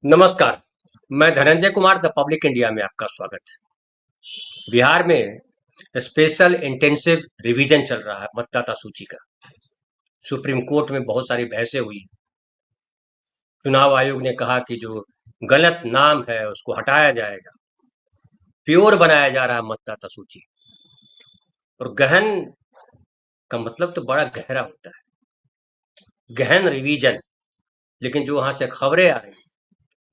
नमस्कार, मैं Dhananjay Kumar the public India में आपका स्वागत है। बिहार में स्पेशल इंटेंसिव रिवीजन चल रहा है मतदाता सूची का। सुप्रीम कोर्ट में बहुत सारी बहसें हुई। चुनाव आयोग ने कहा कि जो गलत नाम है उसको हटाया जाएगा, प्योर बनाया जा रहा है मतदाता सूची। और गहन का मतलब तो बड़ा गहरा होता है, गहन रिवीजन। लेकिन जो वहां से खबरें आ रही,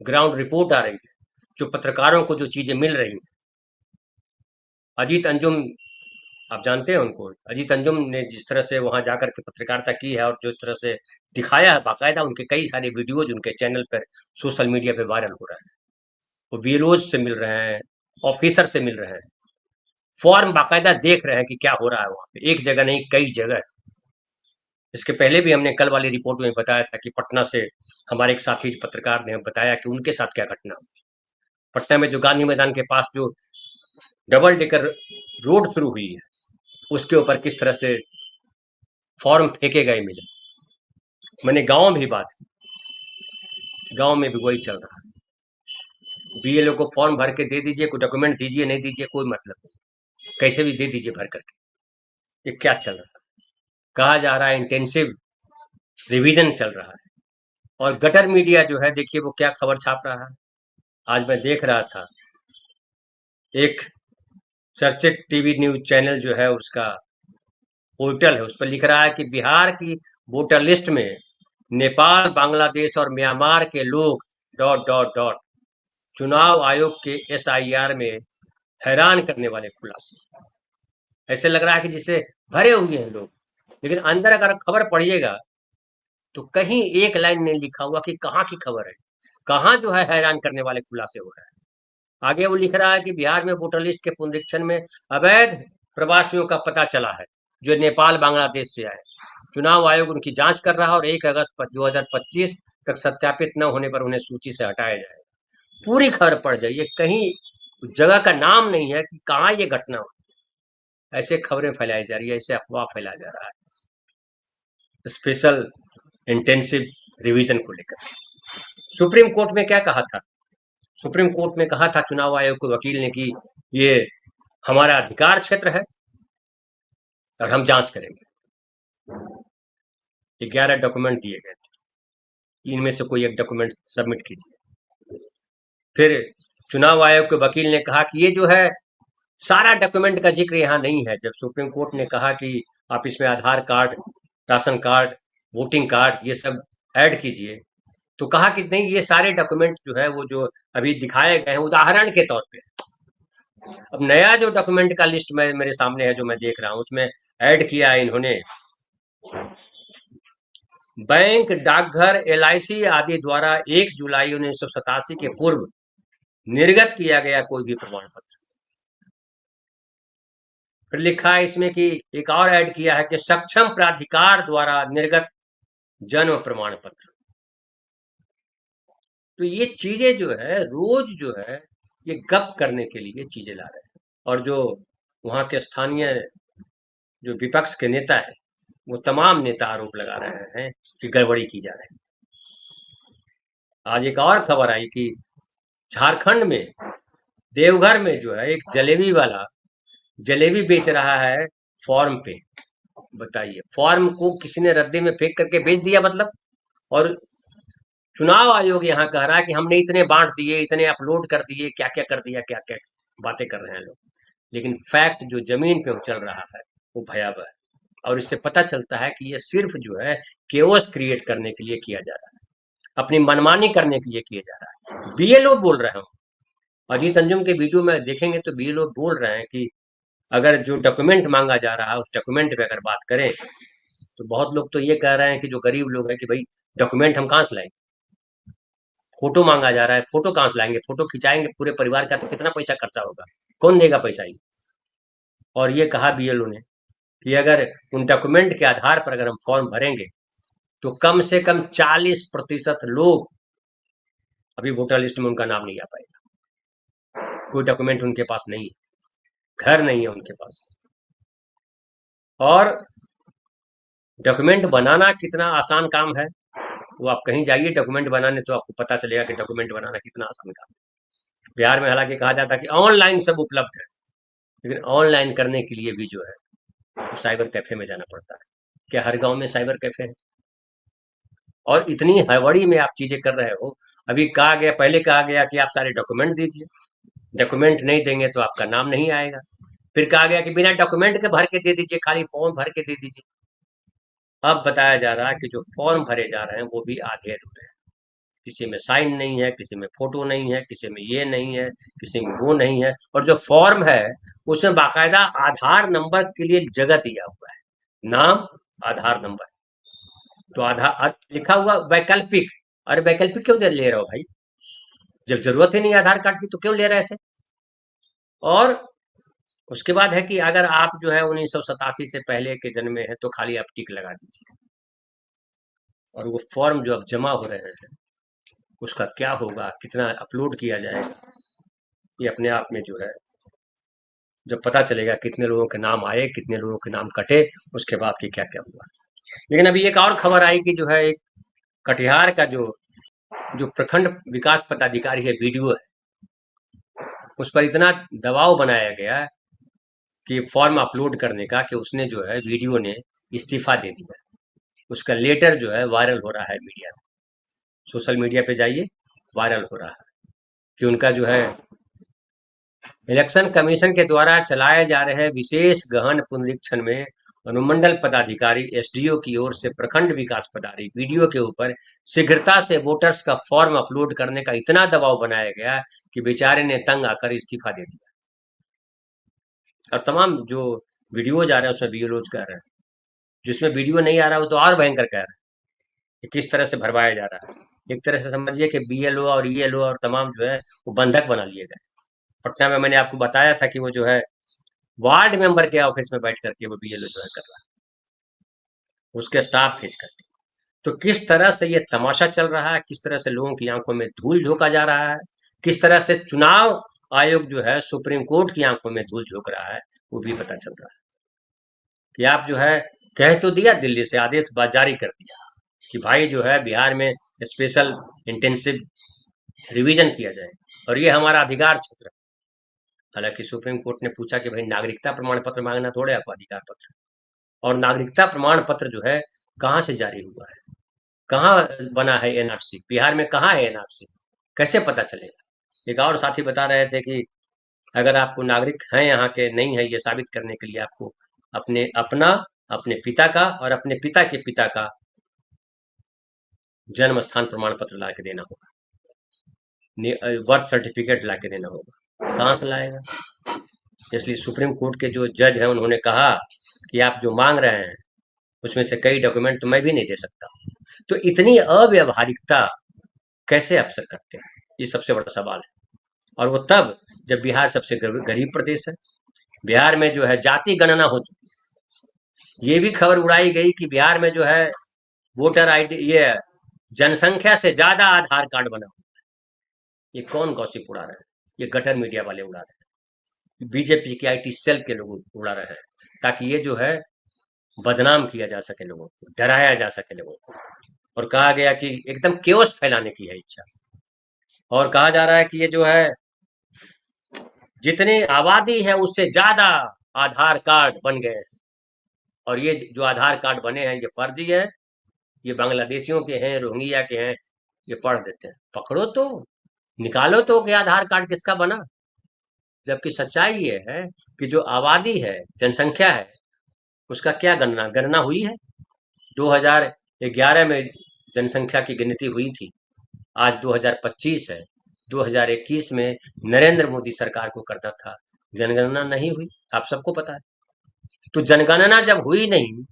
ग्राउंड रिपोर्ट आ रही है, जो पत्रकारों को जो चीजें मिल रही हैं, अजीत अंजुम, आप जानते हैं उनको। अजीत अंजुम ने जिस तरह से वहां जाकर के पत्रकारिता की है और जिस तरह से दिखाया है, बाकायदा उनके कई सारे वीडियोज उनके चैनल पर सोशल मीडिया पे वायरल हो रहा है। वो वीएलओज से मिल रहे हैं, ऑफिसर से मिल रहे हैं, फॉर्म बाकायदा देख रहे हैं कि क्या हो रहा है वहां पे, एक जगह नहीं कई जगह। इसके पहले भी हमने कल वाली रिपोर्ट में बताया था कि पटना से हमारे एक साथी पत्रकार ने बताया कि उनके साथ क्या घटना हुई। पटना में जो गांधी मैदान के पास जो डबल डेकर रोड शुरू हुई है, उसके ऊपर किस तरह से फॉर्म फेंके गए मिले। मैंने गांव में भी बात की, गांव में भी वही चल रहा है। बीएलओ को फॉर्म भर के दे दीजिए, कोई डॉक्यूमेंट दीजिए नहीं दीजिए कोई मतलब नहीं, कैसे भी दे दीजिए भर करके। ये क्या चल रहा है? कहा जा रहा है इंटेंसिव रिवीजन चल रहा है। और गटर मीडिया जो है, देखिए वो क्या खबर छाप रहा है। आज मैं देख रहा था, एक चर्चित टीवी न्यूज चैनल जो है उसका पोर्टल है, उस पर लिख रहा है कि बिहार की वोटर लिस्ट में नेपाल, बांग्लादेश और म्यांमार के लोग डॉट डॉट डॉट, चुनाव आयोग के एसआईआर में हैरान करने वाले खुलासे। ऐसे लग रहा है कि जिसे भरे हुए हैं लोग, लेकिन अंदर अगर खबर पढ़िएगा तो कहीं एक लाइन नहीं लिखा हुआ कि कहाँ की खबर है, कहाँ जो है हैरान करने वाले खुलासे हो रहे हैं। आगे वो लिख रहा है कि बिहार में वोटर लिस्ट के पुनरीक्षण में अवैध प्रवासियों का पता चला है, जो नेपाल बांग्लादेश से आए। चुनाव आयोग उनकी जांच कर रहा है और 1 अगस्त 2025 तक सत्यापित न होने पर उन्हें सूची से हटाया जाएगा। पूरी खबर पड़ जाइए, कहीं जगह का नाम नहीं है कि कहाँ ये घटना हो। ऐसे खबरें फैलाई जा रही है, ऐसे अफवाह फैलाया जा रहा है स्पेशल इंटेंसिव रिवीजन को लेकर। सुप्रीम कोर्ट में क्या कहा था? सुप्रीम कोर्ट में कहा था चुनाव आयोग के वकील ने कि ये हमारा अधिकार क्षेत्र है और हम जांच करेंगे। 11 डॉक्यूमेंट दिए गए थे, इनमें से कोई एक डॉक्यूमेंट सबमिट कीजिए। फिर चुनाव आयोग के वकील ने कहा कि ये जो है सारा डॉक्यूमेंट का जिक्र यहाँ नहीं है। जब सुप्रीम कोर्ट ने कहा कि आप इसमें Aadhaar card, ration card, voting card ये सब ऐड कीजिए, तो कहा कि नहीं, ये सारे डॉक्यूमेंट जो है वो जो अभी दिखाए गए हैं उदाहरण के तौर पे। अब नया जो डॉक्यूमेंट का लिस्ट में मेरे सामने है, जो मैं देख रहा हूँ, उसमें ऐड किया है इन्होंने बैंक, डाकघर, एलआईसी आदि द्वारा 1 जुलाई 1987 के पूर्व निर्गत किया गया कोई भी प्रमाण पत्र। फिर लिखा है इसमें कि एक और ऐड किया है कि सक्षम प्राधिकार द्वारा निर्गत जन्म प्रमाण पत्र। तो ये चीजें जो है रोज जो है ये गप करने के लिए चीजें ला रहे हैं। और जो वहां के स्थानीय जो विपक्ष के नेता है, वो तमाम नेता आरोप लगा रहे हैं कि गड़बड़ी की जा रही है। आज एक और खबर आई कि झारखंड में देवघर में जो है एक जलेबी वाला जलेबी बेच रहा है फॉर्म पे। बताइए, फॉर्म को किसी ने रद्दी में फेंक करके बेच दिया मतलब। और चुनाव आयोग यहाँ कह रहा है कि हमने इतने बांट दिए, इतने अपलोड कर दिए, क्या क्या कर दिया, क्या क्या बातें कर रहे हैं लोग। लेकिन फैक्ट जो जमीन पे चल रहा है वो भयावह है। और इससे पता चलता है कि ये सिर्फ जो है केओस क्रिएट करने के लिए किया जा रहा है, अपनी मनमानी करने के लिए किया जा रहा है। बीएलओ बोल रहे हैं, अजीत अंजुम के वीडियो में देखेंगे तो बीएलओ बोल रहे हैं कि अगर जो डॉक्यूमेंट मांगा जा रहा है उस डॉक्यूमेंट पे अगर बात करें, तो बहुत लोग तो ये कह रहे हैं कि जो गरीब लोग हैं कि भाई डॉक्यूमेंट हम कहाँ से लाएंगे, फोटो मांगा जा रहा है, फोटो कहाँ से लाएंगे, फोटो खिंचाएंगे पूरे परिवार का तो कितना पैसा खर्चा होगा, कौन देगा पैसा ये। और ये कहा बीएलओ ने कि अगर उन डॉक्यूमेंट के आधार पर अगर हम फॉर्म भरेंगे तो कम से कम 40% लोग अभी वोटर लिस्ट में उनका नाम नहीं आ पाएगा। कोई डॉक्यूमेंट उनके पास नहीं है, घर नहीं है उनके पास। और डॉक्यूमेंट बनाना कितना आसान काम है, वो आप कहीं जाइए डॉक्यूमेंट बनाने तो आपको पता चलेगा कि डॉक्यूमेंट बनाना कितना आसान काम है। बिहार में हालांकि कहा जाता है कि ऑनलाइन सब उपलब्ध है, लेकिन ऑनलाइन करने के लिए भी जो है तो साइबर कैफे में जाना पड़ता है। क्या हर गांव में साइबर कैफे है? और इतनी हड़बड़ी में आप चीजें कर रहे हो। अभी कहा गया, पहले कहा गया कि आप सारे डॉक्यूमेंट दीजिए, डॉक्यूमेंट नहीं देंगे तो आपका नाम नहीं आएगा। फिर कहा गया कि बिना डॉक्यूमेंट के भर के दे दीजिए, खाली फॉर्म भर के दे दीजिए। अब बताया जा रहा है कि जो फॉर्म भरे जा रहे हैं वो भी आधे अधूरे हैं। किसी में साइन नहीं है, किसी में फोटो नहीं है, किसी में ये नहीं है, किसी में वो नहीं है। और जो फॉर्म है उसमें बाकायदा आधार नंबर के लिए जगह दिया हुआ है, नाम, आधार नंबर। तो आधार लिखा हुआ वैकल्पिक। अरे वैकल्पिक क्यों दे ले रहे हो भाई? जब जरूरत ही नहीं आधार कार्ड की तो क्यों ले रहे थे? और उसके बाद है कि अगर आप जो है 1987 से पहले के जन्मे हैं तो खाली आप टिक लगा दीजिए। और वो फॉर्म जो अब जमा हो रहे हैं उसका क्या होगा, कितना अपलोड किया जाएगा, ये अपने आप में जो है जब पता चलेगा कितने लोगों के नाम आए, कितने लोगों के नाम कटे, उसके बाद की क्या क्या हुआ। लेकिन अभी एक और खबर आई कि जो है एक कटिहार का जो जो प्रखंड विकास पदाधिकारी है, वीडियो है, उस पर इतना दबाव बनाया गया कि फॉर्म अपलोड करने का कि उसने जो है वीडियो ने इस्तीफा दे दिया। उसका लेटर जो है वायरल हो रहा है मीडिया में, सोशल मीडिया पे जाइए, वायरल हो रहा है कि उनका जो है इलेक्शन कमीशन के द्वारा चलाए जा रहे विशेष गहन पुनरीक्षण में अनुमंडल पदाधिकारी एसडीओ की ओर से प्रखंड विकास पदाधिकारी वीडियो के ऊपर शीघ्रता से वोटर्स का फॉर्म अपलोड करने का इतना दबाव बनाया गया कि बेचारे ने तंग आकर इस्तीफा दे दिया। और तमाम जो वीडियोज आ रहे हैं उसमें बीएलओज कह रहे हैं, जिसमें वीडियो नहीं आ रहा वो तो और भयंकर कह रहे हैं कि किस तरह से भरवाया जा रहा है। एक तरह से समझिए कि बीएलओ और ईएलओ और तमाम जो है वो बंधक बना लिए गए। पटना में मैंने आपको बताया था कि वो जो है वार्ड मेंबर के ऑफिस में बैठ करके वो बीएलओ जो है कर रहा है, उसके स्टाफ भेज करके। तो किस तरह से ये तमाशा चल रहा है, किस तरह से लोगों की आंखों में धूल झोंका जा रहा है, किस तरह से चुनाव आयोग जो है सुप्रीम कोर्ट की आंखों में धूल झोंक रहा है, वो भी पता चल रहा है कि आप जो है कह तो दिया, दिल्ली से आदेश जारी कर दिया कि भाई जो है बिहार में स्पेशल इंटेंसिव रिवीजन किया जाए और ये हमारा अधिकार क्षेत्र है। हालांकि सुप्रीम कोर्ट ने पूछा कि भाई नागरिकता प्रमाण पत्र मांगना थोड़े आपका अधिकार पत्र, और नागरिकता प्रमाण पत्र जो है कहाँ से जारी हुआ है, कहाँ बना है एनआरसी, बिहार में कहाँ है एनआरसी, कैसे पता चलेगा? एक और साथी बता रहे थे कि अगर आपको नागरिक हैं यहाँ के नहीं है ये साबित करने के लिए आपको अपने अपना, अपने पिता का और अपने पिता के पिता का जन्म स्थान प्रमाण पत्र ला के देना होगा, बर्थ सर्टिफिकेट ला के देना होगा। कहाँ से लाएगा? इसलिए सुप्रीम कोर्ट के जो जज हैं उन्होंने कहा कि आप जो मांग रहे हैं उसमें से कई डॉक्यूमेंट तो मैं भी नहीं दे सकता। तो इतनी अव्यवहारिकता कैसे अफसर करते हैं, ये सबसे बड़ा सवाल है। और वो तब जब बिहार सबसे गरीब प्रदेश है, बिहार में जो है जाति गणना हो चुकी है। ये भी खबर उड़ाई गई कि बिहार में जो है वोटर आईडी, ये जनसंख्या से ज्यादा आधार कार्ड बना। ये कौन गॉसिप उड़ा रहा है? ये गटर मीडिया वाले उड़ा रहे हैं, बीजेपी के आईटी सेल के लोग उड़ा रहे हैं, ताकि ये जो है बदनाम किया जा सके, लोगों को डराया जा सके लोगों को। और कहा गया कि एकदम केओस फैलाने की है इच्छा। और कहा जा रहा है कि ये जो है जितनी आबादी है उससे ज्यादा आधार कार्ड बन गए हैं, और ये जो आधार कार्ड बने हैं ये फर्जी है, ये बांग्लादेशियों के हैं, रोहिंग्या के हैं। ये पढ़ देते हैं, पकड़ो तो, निकालो तो कि आधार कार्ड किसका बना। जबकि सच्चाई ये है कि जो आबादी है, जनसंख्या है, उसका क्या गणना गणना हुई है? 2011 में जनसंख्या की गिनती हुई थी, आज 2025 है। 2021 में नरेंद्र मोदी सरकार को करना था, जनगणना नहीं हुई, आप सबको पता है। तो जनगणना जब हुई नहीं,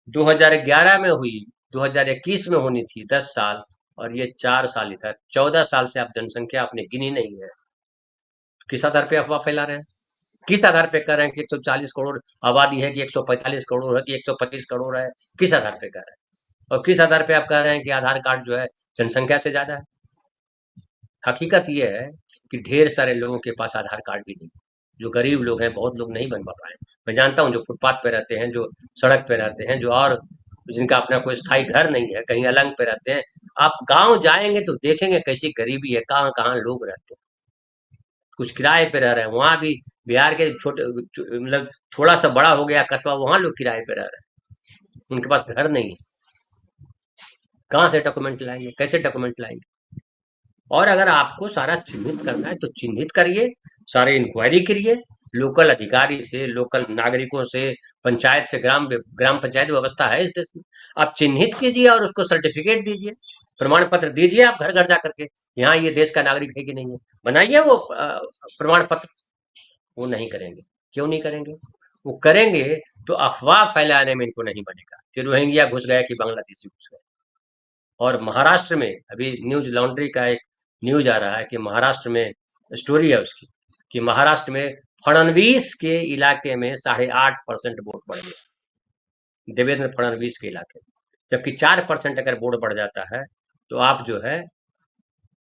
2011 में हुई, 2021 में होनी थी, 10 साल, और ये 4 साल इधर, 14 साल से आप जनसंख्या आपने गिनी नहीं है। किस आधार पे अफवाह फैला रहे हैं? किस आधार पे कह रहे हैं कि 140 करोड़ आबादी है, कि 145 करोड़ है, कि 125 करोड़ है? किस आधार पे कह रहे हैं? और किस आधार पे आप कह रहे हैं कि आधार कार्ड जो है जनसंख्या से ज्यादा है? हकीकत ये है कि ढेर सारे लोगों के पास आधार कार्ड भी नहीं, जो गरीब लोग हैं, बहुत लोग नहीं बनवा पाए। मैं जानता हूँ जो फुटपाथ पे रहते हैं, जो सड़क पे रहते हैं, जो और जिनका अपना कोई स्थायी घर नहीं है, कहीं अलग पे रहते हैं। आप गांव जाएंगे तो देखेंगे कैसी गरीबी है, कहाँ कहाँ लोग रहते हैं, कुछ किराए पे रह रहे हैं। वहां भी बिहार के छोटे मतलब थोड़ा सा बड़ा हो गया कस्बा, वहां लोग किराए पे रह रहे हैं, उनके पास घर नहीं है। कहाँ से डॉक्यूमेंट लाएंगे, कैसे डॉक्यूमेंट लाएंगे? और अगर आपको सारा चिन्हित करना है तो चिन्हित करिए, सारे इंक्वायरी करिए, लोकल अधिकारी से, लोकल नागरिकों से, पंचायत से, ग्राम पंचायत व्यवस्था है इस देश में। आप चिन्हित कीजिए और उसको सर्टिफिकेट दीजिए, प्रमाण पत्र दीजिए, आप घर घर जा करके, यहाँ ये देश का नागरिक है कि नहीं है, बनाइए वो प्रमाण पत्र। वो नहीं करेंगे। क्यों नहीं करेंगे? वो करेंगे तो अफवाह फैलाने में इनको नहीं बनेगा कि रोहिंग्या घुस गए कि बांग्लादेशी घुस गए। और महाराष्ट्र में अभी न्यूज लॉन्ड्री का एक न्यूज आ रहा है कि महाराष्ट्र में स्टोरी है उसकी, कि महाराष्ट्र में फडणवीस के इलाके में 8.5% वोट बढ़ गया, देवेंद्र फडणवीस के इलाके में। जबकि 4% अगर वोट बढ़ जाता है तो आप जो है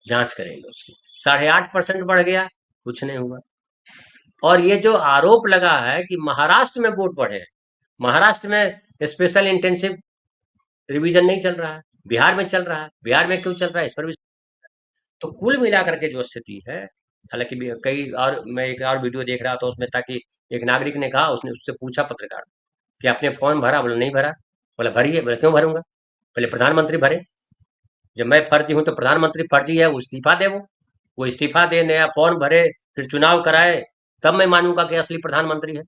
जांच करेंगे उसकी। 8.5% बढ़ गया, कुछ नहीं हुआ। और ये जो आरोप लगा है कि महाराष्ट्र में वोट बढ़े हैं, महाराष्ट्र में स्पेशल इंटेंसिव रिवीजन नहीं चल रहा है, बिहार में चल रहा है। बिहार में क्यों चल रहा है, इस पर भी। तो कुल मिलाकर के जो स्थिति है, हालांकि कई और, मैं एक और वीडियो देख रहा था उसमें, ताकि एक नागरिक ने कहा, उसने उससे पूछा पत्रकार कि आपने फॉर्म भरा? बोला नहीं भरा। बोला भरिए। बोला क्यों भरूंगा, पहले प्रधानमंत्री भरे। जब मैं फर्जी हूं तो प्रधानमंत्री फर्जी है, वो इस्तीफा दे। वो इस्तीफा दे, नया फॉर्म भरे, फिर चुनाव कराए, तब मैं मानूंगा कि असली प्रधानमंत्री है।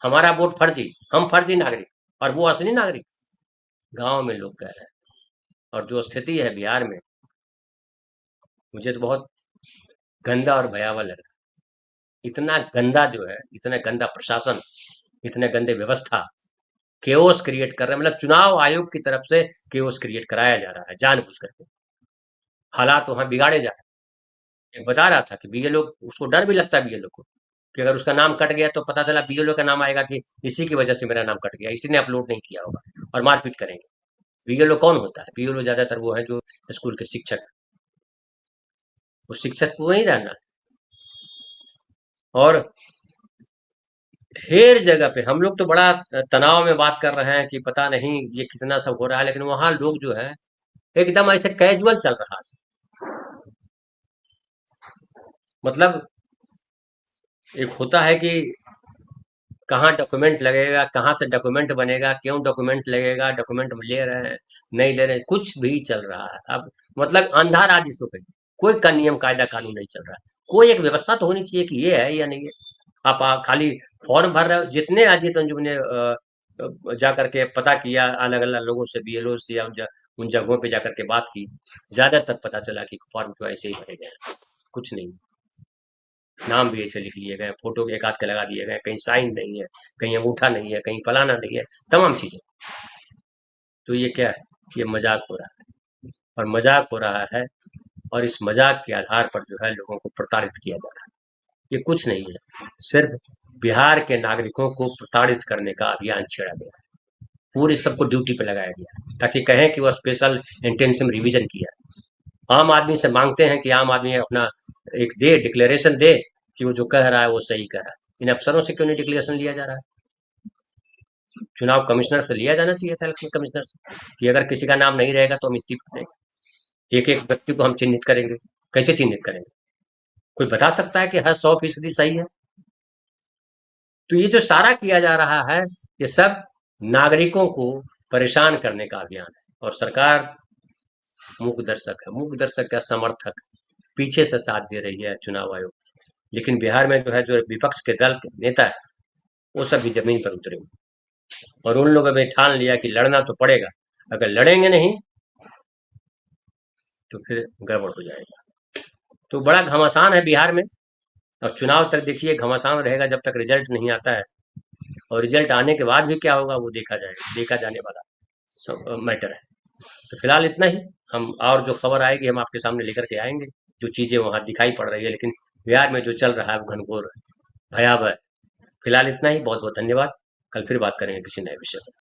हमारा वोट फर्जी, हम फर्जी नागरिक और वो असली नागरिक, गांव में लोग कह रहे हैं। और जो स्थिति है बिहार में, मुझे तो बहुत गंदा और भयावह लग रहा है। इतना गंदा जो है, इतना गंदा प्रशासन, इतने गंदे व्यवस्था, केओस क्रिएट कर रहे हैं। मतलब चुनाव आयोग की तरफ से केओस क्रिएट कराया जा रहा है जानबूझ करके, हालात वहां बिगाड़े जा रहे हैं। एक बता रहा था कि बीएलओ, उसको डर भी लगता है बीएलओ को, कि अगर उसका नाम कट गया तो पता चला बीएलओ का नाम आएगा कि इसी की वजह से मेरा नाम कट गया, इसी ने अपलोड नहीं किया होगा, और मारपीट करेंगे। बीएलओ कौन होता है? बीएलओ ज्यादातर वो है जो स्कूल के शिक्षक, वो शिक्षक को वही रहना है। और ढेर जगह पे हम लोग तो बड़ा तनाव में बात कर रहे हैं कि पता नहीं ये कितना सब हो रहा है, लेकिन वहां लोग जो है एकदम ऐसे कैजुअल चल रहा है। मतलब एक होता है कि कहाँ डॉक्यूमेंट लगेगा, कहाँ से डॉक्यूमेंट बनेगा, क्यों डॉक्यूमेंट लगेगा, डॉक्यूमेंट ले रहे हैं, नहीं ले रहे हैं, कुछ भी चल रहा है अब। मतलब अंधा राज जिसको कहें, कोई का नियम कायदा कानून नहीं चल रहा है। कोई एक व्यवस्था तो होनी चाहिए कि ये है या नहीं है। आप खाली फॉर्म भर रहे हो। जितने अजीत अंजुम ने जा करके पता किया, अलग अलग लोगों से, बीएलओ से, या उन जगहों पे जाकर के बात की, ज्यादातर पता चला कि फॉर्म जो ऐसे ही भरे गए हैं, कुछ नहीं। नाम भी ऐसे लिख लिए गए, फोटो एक आध के लगा दिए गए, कहीं साइन नहीं है, कहीं अंगूठा नहीं है, कहीं फलाना नहीं है, तमाम चीजें। तो ये क्या है? ये मजाक हो रहा है, और मजाक हो रहा है, और इस मजाक के आधार पर जो है लोगों को प्रताड़ित किया जा रहा है। ये कुछ नहीं है, सिर्फ बिहार के नागरिकों को प्रताड़ित करने का अभियान छेड़ा गया है। पूरी सबको ड्यूटी पे लगाया गया है, ताकि कहें कि वह स्पेशल इंटेंसिव रिवीजन किया। आम आदमी से मांगते हैं कि आम आदमी अपना एक दे, डिक्लेरेशन दे कि वो जो कह रहा है वो सही कह रहा है। इन अफसरों से क्यों नहीं डिक्लेरेशन लिया जा रहा है? चुनाव कमिश्नर से लिया जाना चाहिए था, इलेक्शन कमिश्नर से, कि अगर किसी का नाम नहीं रहेगा तो हम इस्तीफा देंगे, एक एक व्यक्ति को हम चिन्हित करेंगे। कैसे चिन्हित करेंगे? कोई बता सकता है कि हर 100% सही है? तो ये जो सारा किया जा रहा है, ये सब नागरिकों को परेशान करने का अभियान है। और सरकार मूक दर्शक है, मूक दर्शक का समर्थक, पीछे से साथ दे रही है चुनाव आयोग। लेकिन बिहार में जो है, जो विपक्ष के दल के नेता है, वो सब भी जमीन पर उतरे, और उन लोगों ने ठान लिया कि लड़ना तो पड़ेगा, अगर लड़ेंगे नहीं तो फिर गड़बड़ हो जाएगा। तो बड़ा घमासान है बिहार में। और चुनाव तक देखिए घमासान रहेगा जब तक रिजल्ट नहीं आता है। और रिजल्ट आने के बाद भी क्या होगा वो देखा जाएगा, देखा जाने वाला सब मैटर है। तो फिलहाल इतना ही। हम और जो खबर आएगी हम आपके सामने लेकर के आएंगे, जो चीजें वहां दिखाई पड़ रही है। लेकिन बिहार में जो चल रहा है वो घनघोर है, भयावह है। फिलहाल इतना ही। बहुत बहुत धन्यवाद। कल फिर बात करेंगे किसी नए विषय पर।